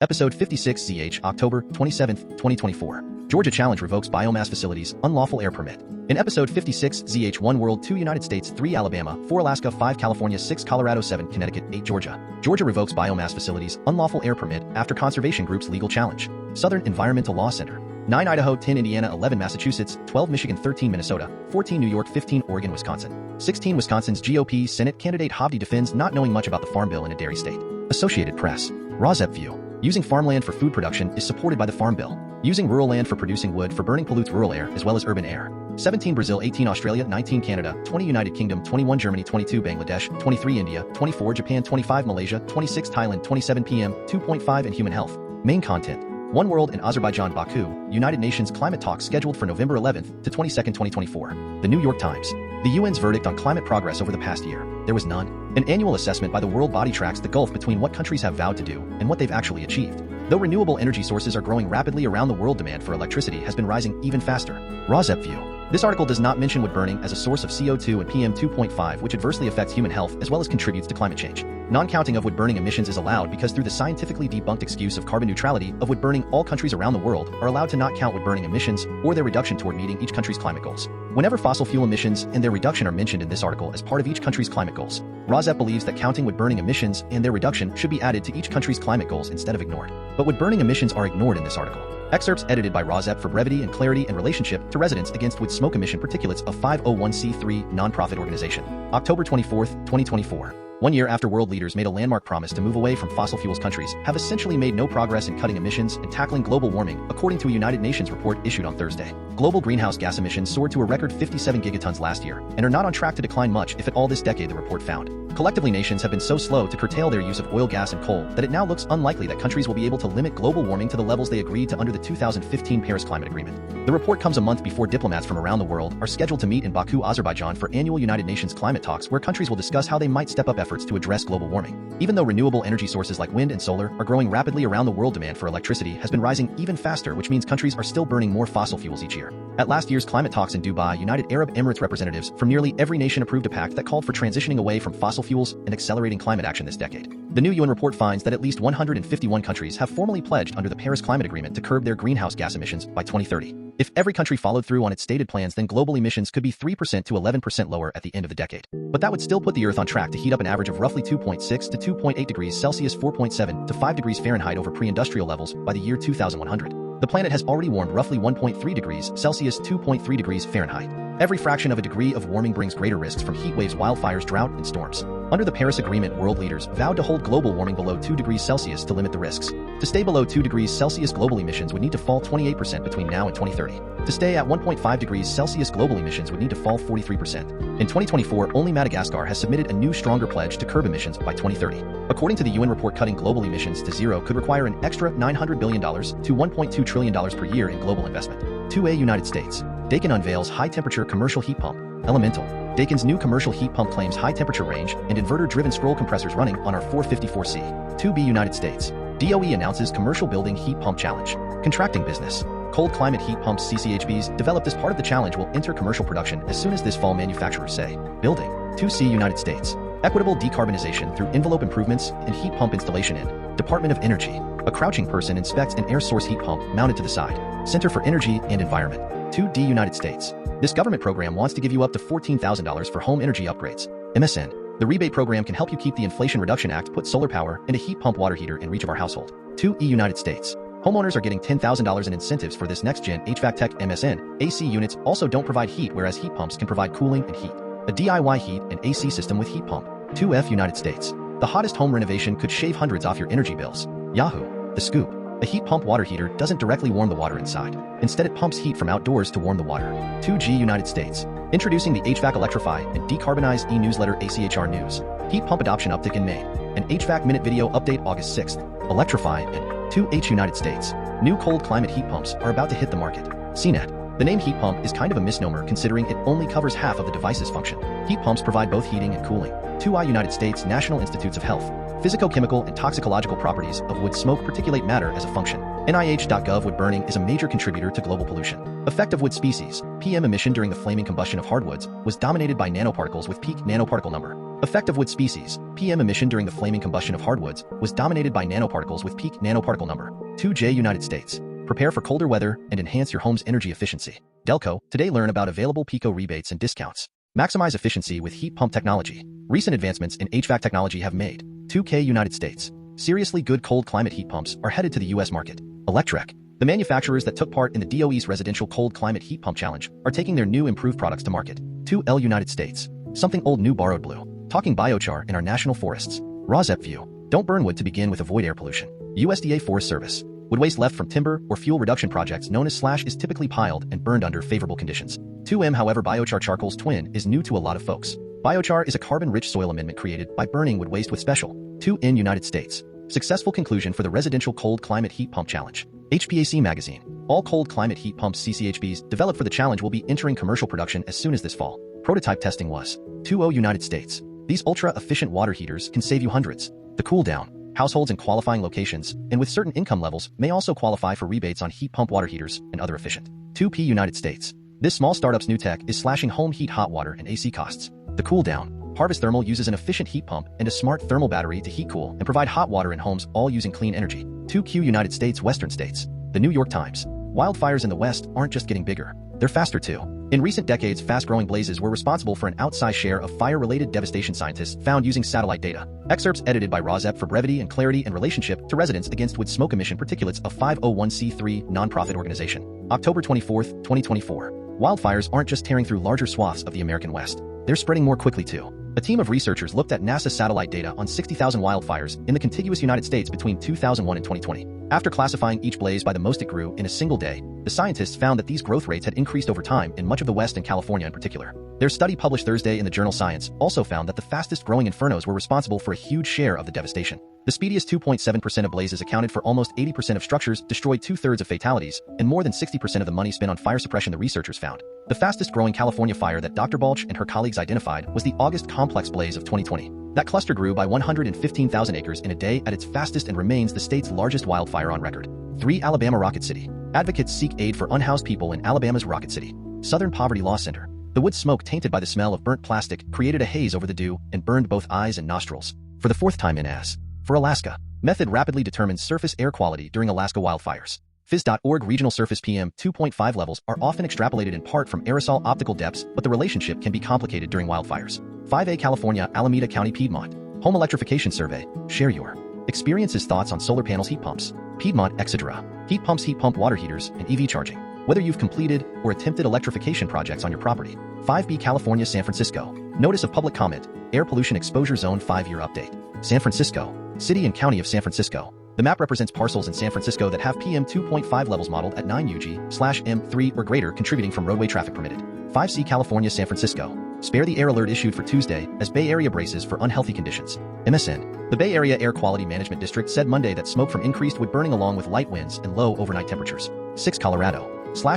Episode 56 ZH, October 27, 2024. Georgia Challenge revokes biomass facilities, unlawful air permit. In Episode 56 ZH, 1 World, 2 United States, 3 Alabama, 4 Alaska, 5 California, 6 Colorado, 7 Connecticut, 8 Georgia. Georgia revokes biomass facilities, unlawful air permit after conservation group's legal challenge. Southern Environmental Law Center. 9 Idaho, 10 Indiana, 11 Massachusetts, 12 Michigan, 13 Minnesota, 14 New York, 15 Oregon, Wisconsin. 16 Wisconsin's GOP Senate candidate Hovde defends not knowing much about the Farm Bill in a dairy state. Associated Press. RAWSEP View. Using farmland for food production is supported by the Farm Bill. Using rural land for producing wood for burning pollutes rural air as well as urban air. 17 Brazil, 18 Australia, 19 Canada, 20 United Kingdom, 21 Germany, 22 Bangladesh, 23 India, 24 Japan, 25 Malaysia, 26 Thailand, 27 PM2.5 and human health. Main content. 1 World in Azerbaijan, Baku, United Nations climate talks scheduled for November 11th to 22nd, 2024. The New York Times. The UN's verdict on climate progress over the past year. There was none. An annual assessment by the world body tracks the gulf between what countries have vowed to do and what they've actually achieved. Though renewable energy sources are growing rapidly around the world, demand for electricity has been rising even faster. RAWSEP View. This article does not mention wood burning as a source of CO2 and PM2.5, which adversely affects human health as well as contributes to climate change. Non-counting of wood burning emissions is allowed because through the scientifically debunked excuse of carbon neutrality of wood burning, all countries around the world are allowed to not count wood burning emissions or their reduction toward meeting each country's climate goals. Whenever fossil fuel emissions and their reduction are mentioned in this article as part of each country's climate goals, RAWSEP believes that counting wood burning emissions and their reduction should be added to each country's climate goals instead of ignored. But wood burning emissions are ignored in this article. Excerpts edited by RAWSEP for brevity and clarity in relationship to residents against wood smoke emission particulates of 501c3 nonprofit organization. October 24, 2024. 1 year after world leaders made a landmark promise to move away from fossil fuels, countries have essentially made no progress in cutting emissions and tackling global warming, according to a United Nations report issued on Thursday. Global greenhouse gas emissions soared to a record 57 gigatons last year and are not on track to decline much, if at all, this decade, the report found. Collectively, nations have been so slow to curtail their use of oil, gas, and coal that it now looks unlikely that countries will be able to limit global warming to the levels they agreed to under the 2015 Paris Climate Agreement. The report comes a month before diplomats from around the world are scheduled to meet in Baku, Azerbaijan for annual United Nations climate talks, where countries will discuss how they might step up efforts to address global warming. Even though renewable energy sources like wind and solar are growing rapidly around the world, demand for electricity has been rising even faster, which means countries are still burning more fossil fuels each year. At last year's climate talks in Dubai, United Arab Emirates representatives from nearly every nation approved a pact that called for transitioning away from fossil fuels and accelerating climate action this decade. The new UN report finds that at least 151 countries have formally pledged under the Paris Climate Agreement to curb their greenhouse gas emissions by 2030. If every country followed through on its stated plans, then global emissions could be 3% to 11% lower at the end of the decade. But that would still put the Earth on track to heat up an average of roughly 2.6 to 2.8 degrees Celsius, 4.7 to 5 degrees Fahrenheit over pre-industrial levels by the year 2100. The planet has already warmed roughly 1.3 degrees Celsius, 2.3 degrees Fahrenheit. Every fraction of a degree of warming brings greater risks from heat waves, wildfires, drought, and storms. Under the Paris Agreement, world leaders vowed to hold global warming below 2 degrees Celsius to limit the risks. To stay below 2 degrees Celsius, global emissions would need to fall 28% between now and 2030. To stay at 1.5 degrees Celsius, global emissions would need to fall 43%. In 2024, only Madagascar has submitted a new, stronger pledge to curb emissions by 2030. According to the UN report, cutting global emissions to zero could require an extra $900 billion to $1.2 trillion per year in global investment. 2A United States. Daikin unveils high-temperature commercial heat pump. Elemental. Daikin's new commercial heat pump claims high-temperature range and inverter-driven scroll compressors running on our 454C. 2B United States. DOE announces commercial building heat pump challenge. Contracting business. Cold climate heat pumps CCHBs developed as part of the challenge will enter commercial production as soon as this fall, manufacturers say. Building. 2C United States. Equitable decarbonization through envelope improvements and heat pump installation in Department of Energy. A crouching person inspects an air source heat pump mounted to the side. Center for Energy and Environment. 2D United States. This government program wants to give you up to $14,000 for home energy upgrades. MSN. The rebate program can help you keep the Inflation Reduction Act put solar power and a heat pump water heater in reach of our household. 2E United States. Homeowners are getting $10,000 in incentives for this next-gen HVAC tech. MSN. AC units also don't provide heat, whereas heat pumps can provide cooling and heat. A DIY heat and AC system with heat pump. 2F United States. The hottest home renovation could shave hundreds off your energy bills. Yahoo. The Scoop. A heat pump water heater doesn't directly warm the water inside. Instead, it pumps heat from outdoors to warm the water. 2G United States. Introducing the HVAC Electrify and Decarbonize e-newsletter. ACHR News. Heat pump adoption uptick in May. An HVAC Minute video update August 6th. Electrify and 2H United States. New cold climate heat pumps are about to hit the market. CNET. The name heat pump is kind of a misnomer considering it only covers half of the device's function. Heat pumps provide both heating and cooling. 2I United States National Institutes of Health. Physicochemical and toxicological properties of wood smoke particulate matter as a function. NIH.gov. Wood burning is a major contributor to global pollution. Effect of wood species. PM emission during the flaming combustion of hardwoods was dominated by nanoparticles with peak nanoparticle number. Effect of wood species. PM emission during the flaming combustion of hardwoods was dominated by nanoparticles with peak nanoparticle number 2J. United States. Prepare for colder weather and enhance your home's energy efficiency. Delco. Today learn about available PICO rebates and discounts. Maximize efficiency with heat pump technology. Recent advancements in HVAC technology have made 2K. United States. Seriously good cold climate heat pumps are headed to the US market. Electrek. The manufacturers that took part in the DOE's Residential Cold Climate Heat Pump Challenge are taking their new improved products to market. 2L. United States. Something old, new, borrowed, blue. Talking biochar in our national forests. RAWSEP View. Don't burn wood to begin with, avoid air pollution. USDA Forest Service. Wood waste left from timber or fuel reduction projects known as slash is typically piled and burned under favorable conditions. 2M. However, biochar, charcoal's twin, is new to a lot of folks. Biochar is a carbon-rich soil amendment created by burning wood waste with special 2 in United States. Successful conclusion for the Residential Cold Climate Heat Pump Challenge. HPAC Magazine. All cold climate heat pumps CCHPs developed for the challenge will be entering commercial production as soon as this fall. Prototype testing was 2.0 United States. These ultra-efficient water heaters can save you hundreds. The cool down. Households in qualifying locations and with certain income levels may also qualify for rebates on heat pump water heaters and other efficient 2P United States. This small startup's new tech is slashing home heat, hot water, and AC costs. The cool down. Harvest Thermal uses an efficient heat pump and a smart thermal battery to heat, cool, and provide hot water in homes, all using clean energy. 2Q United States. Western states. The New York Times. Wildfires in the West aren't just getting bigger, they're faster too. In recent decades, fast-growing blazes were responsible for an outsized share of fire-related devastation, scientists found using satellite data. Excerpts edited by RAWSEP for brevity and clarity in relationship to Residents Against Wood Smoke Emission Particulates, a 501c3 nonprofit organization. October 24, 2024. Wildfires aren't just tearing through larger swaths of the American West. They're spreading more quickly too. A team of researchers looked at NASA satellite data on 60,000 wildfires in the contiguous United States between 2001 and 2020. After classifying each blaze by the most it grew in a single day, the scientists found that these growth rates had increased over time in much of the West and California in particular. Their study, published Thursday in the journal Science, also found that the fastest growing infernos were responsible for a huge share of the devastation. The speediest 2.7% of blazes accounted for almost 80% of structures, destroyed 2/3 of fatalities, and more than 60% of the money spent on fire suppression, the researchers found. The fastest growing California fire that Dr. Balch and her colleagues identified was the August complex blaze of 2020. That cluster grew by 115,000 acres in a day at its fastest and remains the state's largest wildfire on record. 3. Alabama Rocket City. Advocates seek aid for unhoused people in Alabama's Rocket City. Southern Poverty Law Center. The wood smoke, tainted by the smell of burnt plastic, created a haze over the dew and burned both eyes and nostrils. For the fourth time in as. For Alaska. Method rapidly determines surface air quality during Alaska wildfires. Phys.org. Regional surface PM2.5 levels are often extrapolated in part from aerosol optical depths, but the relationship can be complicated during wildfires. 5A. California, Alameda County, Piedmont. Home Electrification Survey. Share your experiences, thoughts on solar panels, heat pumps, Piedmont, etc. Heat pumps, heat pump water heaters, and EV charging. Whether you've completed or attempted electrification projects on your property. 5B. California, San Francisco. Notice of public comment. Air pollution exposure zone 5-year update. San Francisco. City and County of San Francisco. The map represents parcels in San Francisco that have PM2.5 levels modeled at 9 UG/M3 or greater, contributing from roadway traffic permitted. 5C. California, San Francisco. Spare the air alert issued for Tuesday as Bay Area braces for unhealthy conditions. MSN. The Bay Area Air Quality Management District said Monday that smoke from increased wood burning along with light winds and low overnight temperatures. 6. Colorado.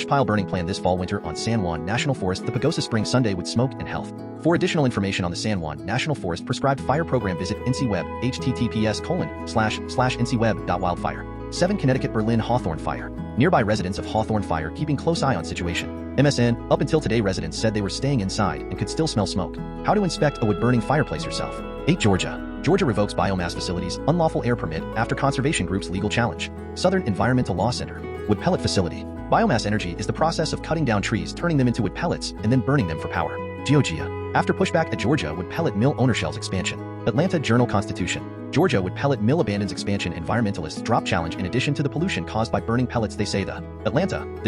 Pile burning plan this fall winter on San Juan National Forest. The Pagosa Spring Sunday with smoke and health. For additional information on the San Juan National Forest prescribed fire program, visit NCWeb, https://ncweb.wildfire. 7. Connecticut Berlin Hawthorne fire. Nearby residents of Hawthorne fire keeping close eye on situation. MSN. Up until today, residents said they were staying inside and could still smell smoke. How to inspect a wood-burning fireplace yourself. 8. Georgia. Georgia revokes biomass facilities unlawful air permit after conservation groups legal challenge. Southern Environmental Law Center. Wood pellet facility. Biomass energy is the process of cutting down trees, turning them into wood pellets, and then burning them for power. Georgia. After pushback at Georgia wood pellet mill owner shells expansion. Atlanta Journal-Constitution. Georgia wood pellet mill abandons expansion. Environmentalists drop challenge. In addition to the pollution caused by burning pellets, they say the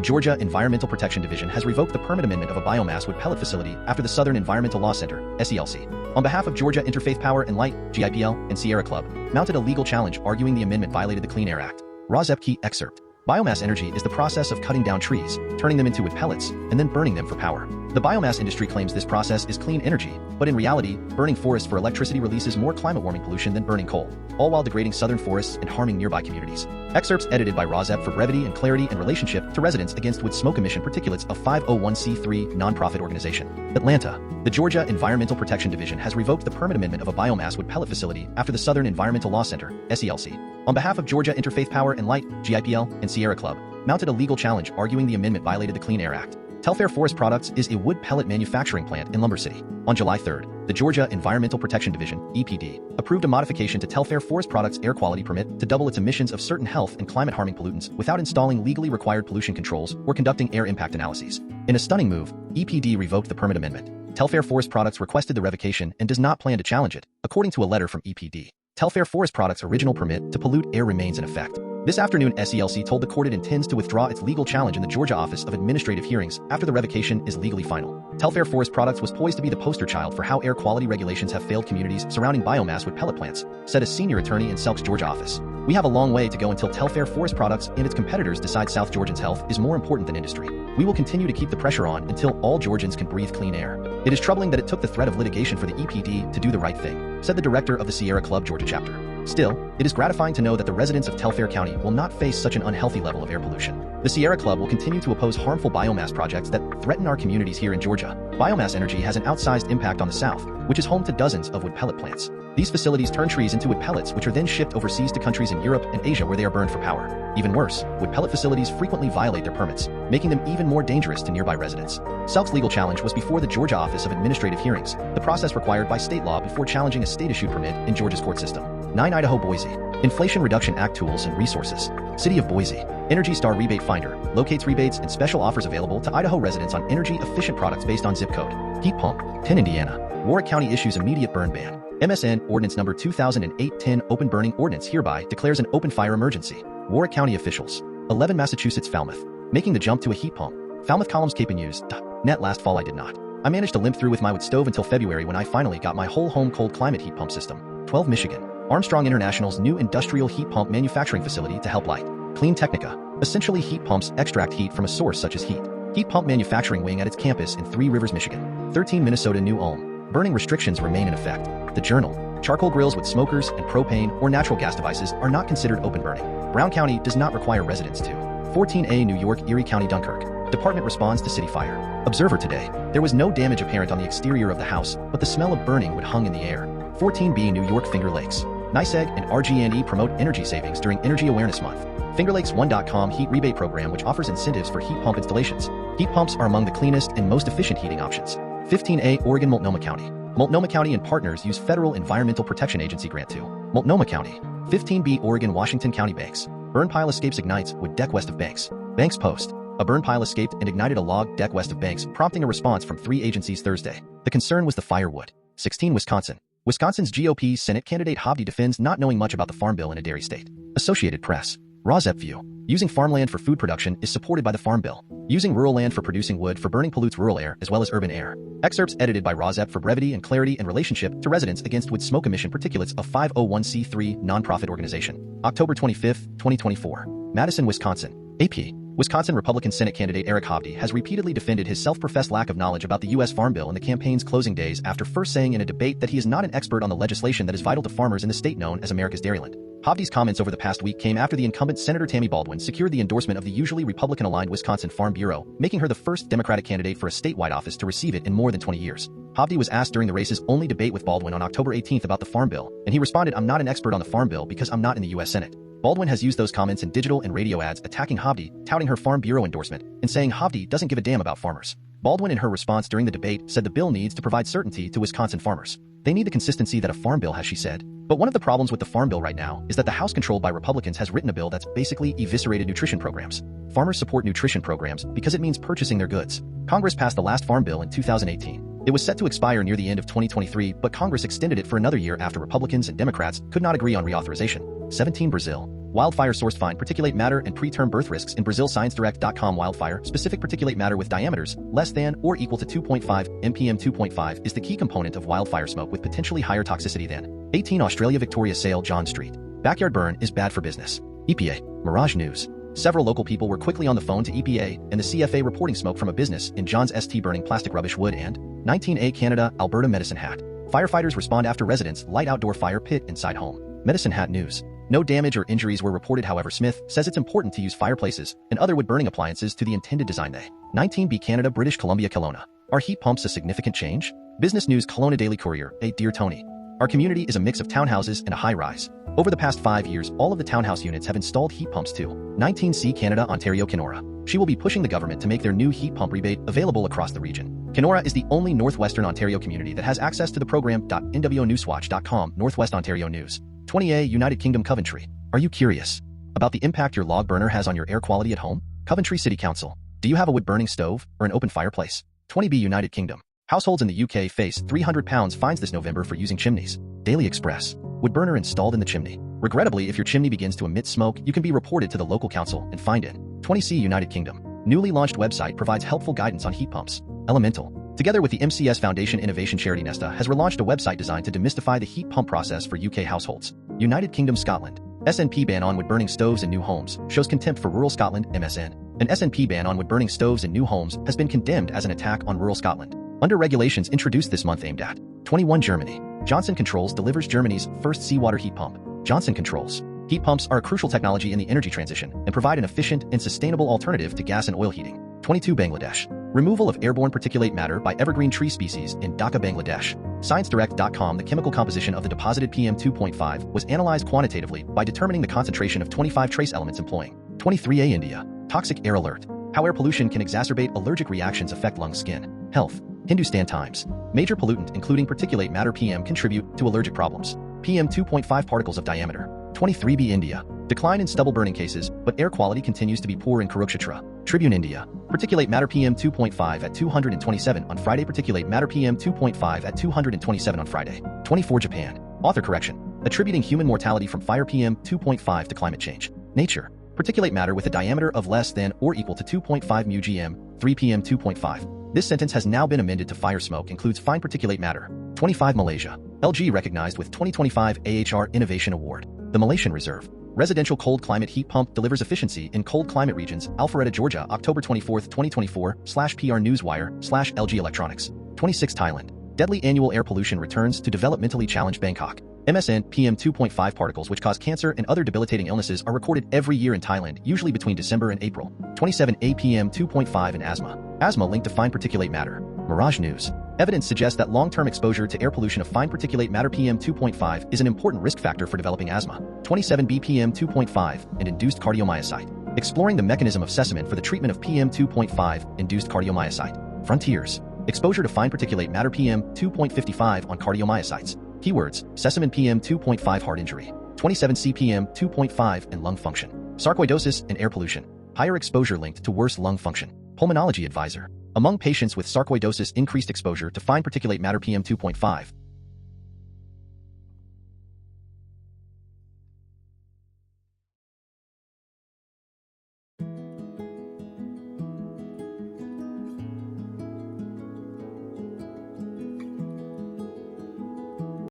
Georgia Environmental Protection Division has revoked the permit amendment of a biomass wood pellet facility after the Southern Environmental Law Center, SELC, on behalf of Georgia Interfaith Power and Light, GIPL, and Sierra Club, mounted a legal challenge arguing the amendment violated the Clean Air Act. RAWSEP key excerpt. Biomass energy is the process of cutting down trees, turning them into wood pellets, and then burning them for power. The biomass industry claims this process is clean energy, but in reality, burning forests for electricity releases more climate-warming pollution than burning coal, all while degrading southern forests and harming nearby communities. Excerpts edited by RAWSEP for brevity and clarity in relationship to Residents Against Wood Smoke Emission Particulates, a 501c3 nonprofit organization. Atlanta. The Georgia Environmental Protection Division has revoked the permit amendment of a biomass wood pellet facility after the Southern Environmental Law Center, SELC, on behalf of Georgia Interfaith Power and Light, GIPL, and Sierra Club, mounted a legal challenge arguing the amendment violated the Clean Air Act. Telfair Forest Products is a wood pellet manufacturing plant in Lumber City. On July 3, the Georgia Environmental Protection Division, EPD, approved a modification to Telfair Forest Products' air quality permit to double its emissions of certain health and climate-harming pollutants without installing legally required pollution controls or conducting air impact analyses. In a stunning move, EPD revoked the permit amendment. Telfair Forest Products requested the revocation and does not plan to challenge it, according to a letter from EPD. Telfair Forest Products' original permit to pollute air remains in effect. This afternoon, SELC told the court it intends to withdraw its legal challenge in the Georgia Office of Administrative Hearings after the revocation is legally final. Telfair Forest Products was poised to be the poster child for how air quality regulations have failed communities surrounding biomass wood pellet plants, said a senior attorney in SELC's Georgia office. We have a long way to go until Telfair Forest Products and its competitors decide South Georgians' health is more important than industry. We will continue to keep the pressure on until all Georgians can breathe clean air. It is troubling that it took the threat of litigation for the EPD to do the right thing, said the director of the Sierra Club Georgia chapter. Still, it is gratifying to know that the residents of Telfair County will not face such an unhealthy level of air pollution. The Sierra Club will continue to oppose harmful biomass projects that threaten our communities here in Georgia. Biomass energy has an outsized impact on the South, which is home to dozens of wood pellet plants. These facilities turn trees into wood pellets, which are then shipped overseas to countries in Europe and Asia where they are burned for power. Even worse, wood pellet facilities frequently violate their permits, making them even more dangerous to nearby residents. SELC's legal challenge was before the Georgia Office of Administrative Hearings, the process required by state law before challenging a state-issued permit in Georgia's court system. 9 Idaho Boise. Inflation Reduction Act Tools and Resources. City of Boise. Energy Star Rebate Finder locates rebates and special offers available to Idaho residents on energy-efficient products based on zip code. Heat pump. 10 Indiana. Warwick County issues immediate burn ban. MSN Ordinance Number 2008-10 Open Burning Ordinance hereby declares an open fire emergency. Warwick County officials. 11 Massachusetts Falmouth. Making the jump to a heat pump. Falmouth columns KPNews.net. Last fall I did not. I managed to limp through with my wood stove until February when I finally got my whole home cold climate heat pump system. 12 Michigan. Armstrong International's new industrial heat pump manufacturing facility to help light. Clean Technica. Essentially heat pumps extract heat from a source such as heat. Heat pump manufacturing wing at its campus in Three Rivers, Michigan. 13 Minnesota New Ulm. Burning restrictions remain in effect. The Journal. Charcoal grills with smokers and propane or natural gas devices are not considered open burning. Brown County does not require residents to. 14A New York Erie County Dunkirk. Department responds to city fire. Observer Today. There was no damage apparent on the exterior of the house, but the smell of burning would hung in the air. 14B New York Finger Lakes. NYSEG and RG&E promote energy savings during Energy Awareness Month. FingerLakes1.com heat rebate program which offers incentives for heat pump installations. Heat pumps are among the cleanest and most efficient heating options. 15A Oregon Multnomah County. Multnomah County and partners use Federal Environmental Protection Agency grant to. Multnomah County. 15B Oregon Washington County Banks. Burn pile escapes ignites wood deck west of Banks. Banks Post. A burn pile escaped and ignited a log deck west of Banks, prompting a response from 3 agencies Thursday. The concern was the firewood. 16 Wisconsin. Wisconsin's GOP Senate candidate Hovde defends not knowing much about the Farm Bill in a dairy state. Associated Press. RAWSEP View. Using farmland for food production is supported by the Farm Bill. Using rural land for producing wood for burning pollutes rural air as well as urban air. Excerpts edited by RAWSEP for brevity and clarity in relationship to Residents Against Wood Smoke Emission Particulates, a 501c3 nonprofit organization. October 25, 2024. Madison, Wisconsin. AP. Wisconsin Republican Senate candidate Eric Hovde has repeatedly defended his self-professed lack of knowledge about the U.S. Farm Bill in the campaign's closing days after first saying in a debate that he is not an expert on the legislation that is vital to farmers in the state known as America's Dairyland. Hovde's comments over the past week came after the incumbent Senator Tammy Baldwin secured the endorsement of the usually Republican-aligned Wisconsin Farm Bureau, making her the first Democratic candidate for a statewide office to receive it in more than 20 years. Hovde was asked during the race's only debate with Baldwin on October 18 about the Farm Bill, and he responded, "I'm not an expert on the Farm Bill because I'm not in the U.S. Senate." Baldwin has used those comments in digital and radio ads attacking Hovde, touting her Farm Bureau endorsement, and saying Hovde doesn't give a damn about farmers. Baldwin, in her response during the debate, said the bill needs to provide certainty to Wisconsin farmers. They need the consistency that a farm bill has, she said. But one of the problems with the Farm Bill right now is that the House controlled by Republicans has written a bill that's basically eviscerated nutrition programs. Farmers support nutrition programs because it means purchasing their goods. Congress passed the last Farm Bill in 2018. It was set to expire near the end of 2023, but Congress extended it for another year after Republicans and Democrats could not agree on reauthorization. 17 Brazil. Wildfire source find particulate matter and preterm birth risks in Brazil. ScienceDirect.com. Wildfire specific particulate matter with diameters less than or equal to 2.5 mpm2.5 is the key component of wildfire smoke with potentially higher toxicity than. 18 Australia. Victoria Sale John Street. Backyard burn is bad for business. EPA. Mirage News. Several local people were quickly on the phone to EPA and the CFA reporting smoke from a business in John's ST burning plastic rubbish wood and 19A Canada, Alberta. Medicine Hat. Firefighters respond after residents light outdoor fire pit inside home. Medicine Hat News. No damage or injuries were reported. However, Smith says it's important to use fireplaces and other wood-burning appliances to the intended design. They. 19B Canada, British Columbia. Kelowna. Are heat pumps a significant change? Business News. Kelowna Daily Courier. Dear Tony. Our community is a mix of townhouses and a high-rise. Over the past 5 years, all of the townhouse units have installed heat pumps too. 19C Canada, Ontario. Kenora. She will be pushing the government to make their new heat pump rebate available across the region. Kenora is the only Northwestern Ontario community that has access to the program.nwonewswatch.com Northwest Ontario News. 20A United Kingdom Coventry. Are you curious about the impact your log burner has on your air quality at home? Coventry City Council. Do you have a wood-burning stove or an open fireplace? 20B United Kingdom. Households in the UK face £300 fines this November for using chimneys. Daily Express. Wood burner installed in the chimney. Regrettably, if your chimney begins to emit smoke, you can be reported to the local council and fined in. 20C United Kingdom. Newly launched website provides helpful guidance on heat pumps. Elemental. Together with the MCS Foundation Innovation charity Nesta has relaunched a website designed to demystify the heat pump process for UK households. United Kingdom Scotland. SNP ban on wood-burning stoves in new homes shows contempt for rural Scotland, MSN. An SNP ban on wood-burning stoves in new homes has been condemned as an attack on rural Scotland. Under regulations introduced this month aimed at 21 Germany. Johnson Controls delivers Germany's first seawater heat pump. Johnson Controls. Heat pumps are a crucial technology in the energy transition and provide an efficient and sustainable alternative to gas and oil heating. 22 Bangladesh. Removal of airborne particulate matter by evergreen tree species in Dhaka, Bangladesh. ScienceDirect.com. The chemical composition of the deposited PM2.5 was analyzed quantitatively by determining the concentration of 25 trace elements employing 23A India. Toxic air alert. How air pollution can exacerbate allergic reactions affect lung, skin, health. Hindustan Times. Major pollutant including particulate matter PM contribute to allergic problems. PM2.5 particles of diameter. 23B India. Decline in stubble burning cases, but air quality continues to be poor in Kurukshetra. Tribune India. Particulate matter PM2.5 at 227 on Friday. Particulate matter PM2.5 at 227 on Friday. 24 Japan. Author correction. Attributing human mortality from fire PM2.5 to climate change. Nature. Particulate matter with a diameter of less than or equal to 2.5 mu gm, 3 PM2.5. This sentence has now been amended to fire smoke includes fine particulate matter. 25 Malaysia. LG recognized with 2025 AHR Innovation Award. The Malaysian Reserve. Residential cold climate heat pump delivers efficiency in cold climate regions. Alpharetta, Georgia, October 24, 2024, /PR Newswire, /LG Electronics. 26 Thailand. Deadly annual air pollution returns to developmentally challenged Bangkok. MSN PM2.5 particles which cause cancer and other debilitating illnesses are recorded every year in Thailand, usually between December and April. 27 APM2.5 and asthma. Asthma linked to fine particulate matter. Mirage News. Evidence suggests that long-term exposure to air pollution of fine particulate matter PM2.5 is an important risk factor for developing asthma. 27 BPM2.5 and induced cardiomyocyte. Exploring the mechanism of sesamin for the treatment of PM2.5 induced cardiomyocyte. Frontiers. Exposure to fine particulate matter PM2.55 on cardiomyocytes. Keywords: sesamin PM2.5 heart injury. 27 CPM 2.5 and lung function. Sarcoidosis and air pollution. Higher exposure linked to worse lung function. Pulmonology advisor. Among patients with sarcoidosis, increased exposure to fine particulate matter PM2.5